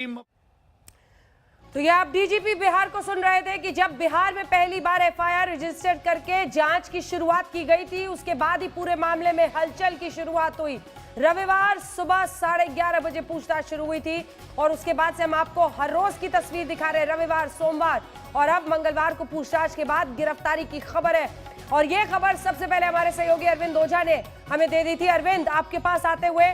तो ये आप डीजीपी बिहार को सुन रहे थे कि जब बिहार में पहली बार एफआईआर रजिस्टर करके जांच की शुरुआत की गई थी, उसके बाद ही पूरे मामले में हलचल की शुरुआत हुई। रविवार सुबह 11:30 बजे पूछताछ शुरू हुई थी और उसके बाद से हम आपको हर रोज की तस्वीर दिखा रहे हैं। रविवार, सोमवार और अब मंगलवार को पूछताछ के बाद गिरफ्तारी की खबर है और ये खबर सबसे पहले हमारे सहयोगी अरविंद ओझा ने हमें दे दी थी। अरविंद, आपके पास आते हुए,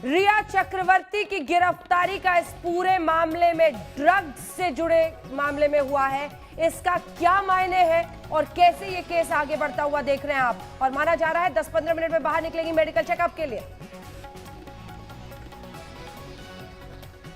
रिया चक्रवर्ती की गिरफ्तारी का इस पूरे मामले में, ड्रग्स से जुड़े मामले में हुआ है, इसका क्या मायने है और कैसे ये केस आगे बढ़ता हुआ देख रहे हैं आप? और माना जा रहा है 10-15 मिनट में बाहर निकलेंगी मेडिकल चेकअप के लिए।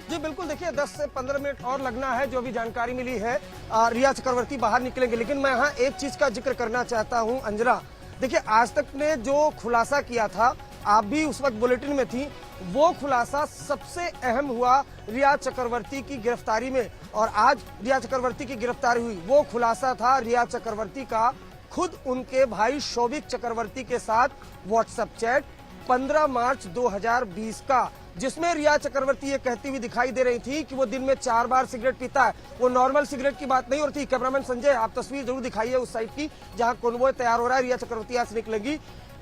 जी बिल्कुल, देखिए 10 से 15 मिनट और लगना है, जो भी जानकारी मिली है रिया चक्रवर्ती बाहर निकलेंगे। लेकिन मैं यहाँ एक चीज का जिक्र करना चाहता हूँ अंजना। देखिए, आज तक ने जो खुलासा किया था, आप भी उस वक्त बुलेटिन में थी, वो खुलासा सबसे अहम हुआ रिया चक्रवर्ती की गिरफ्तारी में। और आज रिया चक्रवर्ती की गिरफ्तारी हुई, वो खुलासा था रिया चक्रवर्ती का खुद उनके भाई शोभिक चक्रवर्ती के साथ व्हाट्सएप चैट 15 मार्च 2020 का, जिसमें रिया चक्रवर्ती ये कहती हुई दिखाई दे रही थी कि वो दिन में 4 बार सिगरेट पीता है। वो नॉर्मल सिगरेट की बात नहीं हो रही थी। कैमरामैन संजय, आप तस्वीर जरूर दिखाइए उस साइड की जहां कॉन्वॉय तैयार हो रहा है। रिया चक्रवर्ती यहाँ से निकलेगी।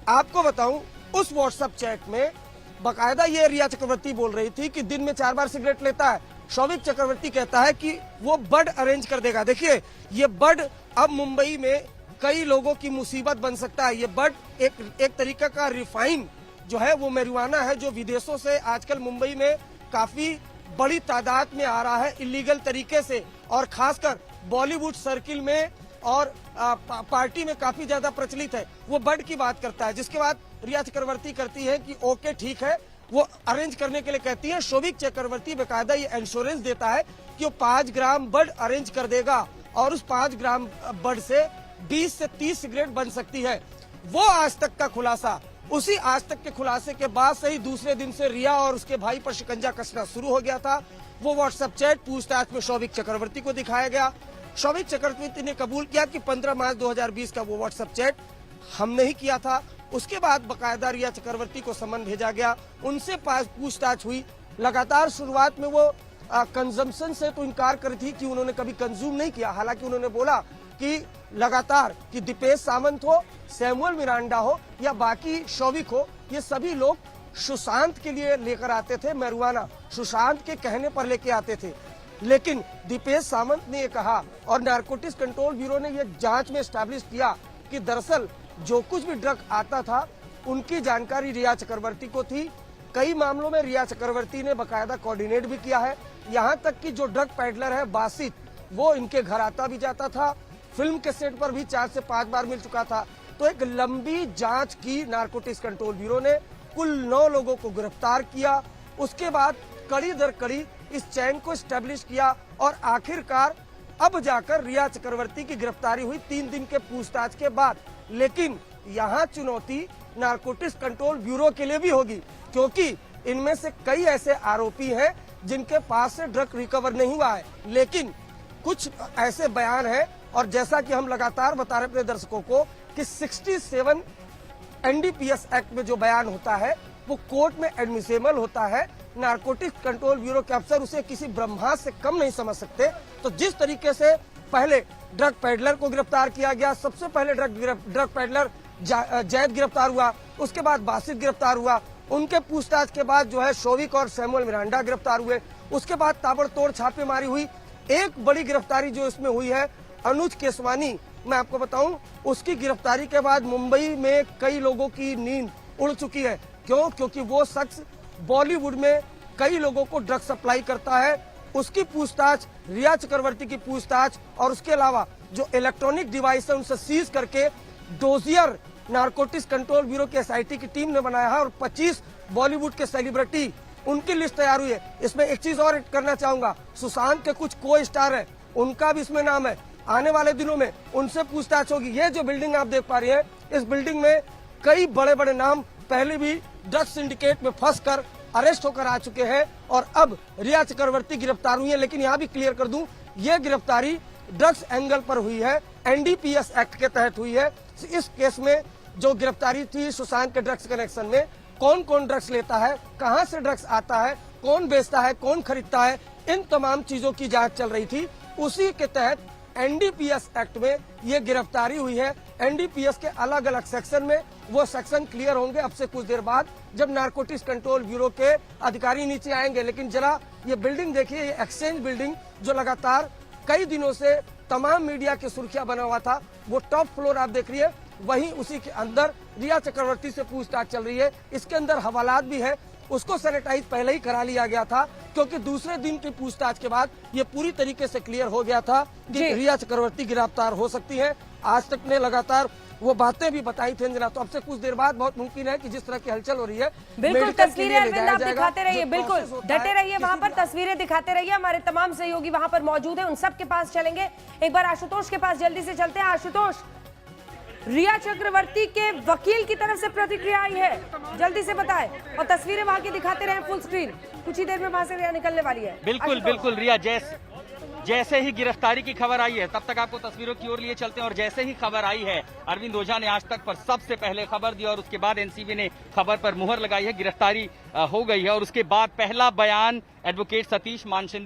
आपको बताऊं, उस व्हाट्सएप चैट में बाकायदा ये रिया चक्रवर्ती बोल रही थी कि दिन में 4 बार सिगरेट लेता है। शोभिक चक्रवर्ती कहता है कि वो बड अरेंज कर देगा। देखिए, ये बड अब मुंबई में कई लोगों की मुसीबत बन सकता है। ये बड एक तरीका का रिफाइन जो है वो मैरिजुआना है, जो विदेशों से आजकल मुंबई में काफी बड़ी तादाद में आ रहा है इलीगल तरीके से, और खासकर बॉलीवुड सर्किल में और पार्टी में काफी ज्यादा प्रचलित है। वो बड की बात करता है, जिसके बाद रिया चक्रवर्ती करती है कि ओके ठीक है, वो अरेंज करने के लिए कहती है। शोभिक चक्रवर्ती बेकायदा ये इंश्योरेंस देता है कि वो 5 ग्राम बड अरेंज कर देगा और उस 5 ग्राम बड से 20 से 30 सिगरेट बन सकती है। वो आज तक का खुलासा, उसी आज तक के खुलासे के बाद से ही दूसरे दिन से रिया और उसके भाई पर शिकंजा कसना शुरू हो गया था। वो व्हाट्सएप चैट पूछताछ में शोभिक चक्रवर्ती को दिखाया गया। शोभिक चक्रवर्ती ने कबूल किया कि 15 मार्च 2020 का वो व्हाट्सएप चैट हमने ही किया था। उसके बाद बकायदा रिया चक्रवर्ती को समन भेजा गया, उनसे पूछताछ हुई। लगातार शुरुआत में वो कंजम्पशन से तो इनकार कर थी कि उन्होंने कभी कंज्यूम नहीं किया। हालांकि उन्होंने बोला कि लगातार कि दीपेश सावंत हो, सैमुअल मिरांडा हो या बाकी शोभिक हो, ये सभी लोग सुशांत के लिए लेकर आते थे मैरिजुआना, सुशांत के कहने पर लेके आते थे। लेकिन दीपेश सावंत ने ये कहा और नारकोटिक्स कंट्रोल ब्यूरो ने ये जांच में एस्टैब्लिश किया कि दरअसल जो कुछ भी ड्रग आता था उनकी जानकारी रिया चक्रवर्ती को थी। कई मामलों में रिया चक्रवर्ती ने बकायदा कोऑर्डिनेट भी किया है। यहाँ तक कि जो ड्रग पैडलर है बासित, वो इनके घर आता भी जाता था। फिल्म के सेट पर भी 4 से 5 बार मिल चुका था। तो एक लंबी जांच की नारकोटिक्स कंट्रोल ब्यूरो ने, कुल 9 लोगों को गिरफ्तार किया। उसके बाद कड़ी दर कड़ी इस चैन को स्टैब्लिश किया और आखिरकार अब जाकर रिया चक्रवर्ती की गिरफ्तारी हुई 3 दिन के पूछताछ के बाद। लेकिन यहाँ चुनौती नारकोटिक्स कंट्रोल ब्यूरो के लिए भी होगी, क्योंकि इनमें से कई ऐसे आरोपी हैं जिनके पास से ड्रग रिकवर नहीं हुआ है। लेकिन कुछ ऐसे बयान हैं, और जैसा कि हम लगातार बता रहे अपने दर्शकों को कि 67 एनडीपीएस एक्ट में जो बयान होता है वो कोर्ट में एडमिसेबल होता है। नारकोटिक्स कंट्रोल ब्यूरो के अफसर उसे किसी ब्रह्मास्त्र से कम नहीं समझ सकते। तो जिस तरीके से पहले ड्रग पैडलर को गिरफ्तार किया गया, सबसे पहले ड्रग पैडलर जैद गिरफ्तार हुआ, उसके बाद बासित गिरफ्तार हुआ, उनके पूछताछ के बाद जो है शोभिक और सैमुअल मिरांडा गिरफ्तार हुए। उसके बाद ताबड़तोड़ छापेमारी हुई। एक बड़ी गिरफ्तारी जो इसमें हुई है अनुज केसवानी, मैं आपको बताऊं, उसकी गिरफ्तारी के बाद मुंबई में कई लोगों की नींद उड़ चुकी है। क्यों? क्योंकि वो शख्स बॉलीवुड में कई लोगों को ड्रग सप्लाई करता है। उसकी पूछताछ, रिया चक्रवर्ती की पूछताछ और उसके अलावा जो इलेक्ट्रॉनिक डिवाइस है उनसे सीज करके डोजियर नारकोटिक्स कंट्रोल ब्यूरो की एसआईटी की टीम ने बनाया है और 25 बॉलीवुड के सेलिब्रिटी, उनकी लिस्ट तैयार हुई है। इसमें एक चीज और करना चाहूंगा, सुशांत के कुछ को स्टार है, उनका भी इसमें नाम है। आने वाले दिनों में उनसे पूछताछ होगी। ये जो बिल्डिंग आप देख पा रही है, इस बिल्डिंग में कई बड़े बड़े नाम पहले भी ड्रग्स सिंडिकेट में फंसकर अरेस्ट होकर आ चुके हैं और अब रिया चक्रवर्ती गिरफ्तार हुई है। लेकिन यहाँ भी क्लियर कर दूं, ये गिरफ्तारी ड्रग्स एंगल पर हुई है, एनडीपीएस एक्ट के तहत हुई है। इस केस में जो गिरफ्तारी थी सुशांत के ड्रग्स कनेक्शन में, कौन कौन ड्रग्स लेता है, कहां से ड्रग्स आता है, कौन बेचता है, कौन खरीदता है, इन तमाम चीजों की जांच चल रही थी। उसी के तहत एनडीपीएस एक्ट में ये गिरफ्तारी हुई है। एनडीपीएस के अलग अलग सेक्शन में वो सेक्शन क्लियर होंगे अब से कुछ देर बाद, जब नारकोटिक्स कंट्रोल ब्यूरो के अधिकारी नीचे आएंगे। लेकिन जरा ये बिल्डिंग देखिए, ये एक्सचेंज बिल्डिंग जो लगातार कई दिनों से तमाम मीडिया की सुर्खियां बना हुआ था, वो टॉप फ्लोर आप देख रही है, वहीं उसी के अंदर रिया चक्रवर्ती से पूछताछ चल रही है। इसके अंदर हवालात भी है, उसको सैनिटाइज पहले ही करा लिया गया था, क्योंकि दूसरे दिन की पूछताछ के बाद ये पूरी तरीके से क्लियर हो गया था कि रिया चक्रवर्ती गिरफ्तार हो सकती है। आज तक ने लगातार वो बातें भी बताई थी अंजना, तो अब से कुछ देर बाद बहुत मुमकिन है कि जिस तरह की हलचल हो रही है, बिल्कुल तस्वीरें अरविंद आप दिखाते रहिए, बिल्कुल डटे रहिए, वहां पर तस्वीरें दिखाते रहिए। हमारे तमाम सहयोगी वहां पर मौजूद हैं, उन सब के पास चलेंगे। एक बार आशुतोष के पास जल्दी से चलते हैं। आशुतोष, रिया चक्रवर्ती के वकील की तरफ से प्रतिक्रिया आई है, जल्दी से बताएं, और तस्वीरें वहां की दिखाते रहे फुल स्क्रीन। कुछ ही देर में वहां से रिया निकलने वाली है। बिल्कुल बिल्कुल रिया, जैसे ही गिरफ्तारी की खबर आई है, तब तक आपको तस्वीरों की ओर लिए चलते हैं। और जैसे ही खबर आई है, अरविंद ओझा ने आज तक पर सबसे पहले खबर दी और उसके बाद एनसीबी ने खबर पर मुहर लगाई है, गिरफ्तारी हो गई है। और उसके बाद पहला बयान एडवोकेट सतीश मानशिंदे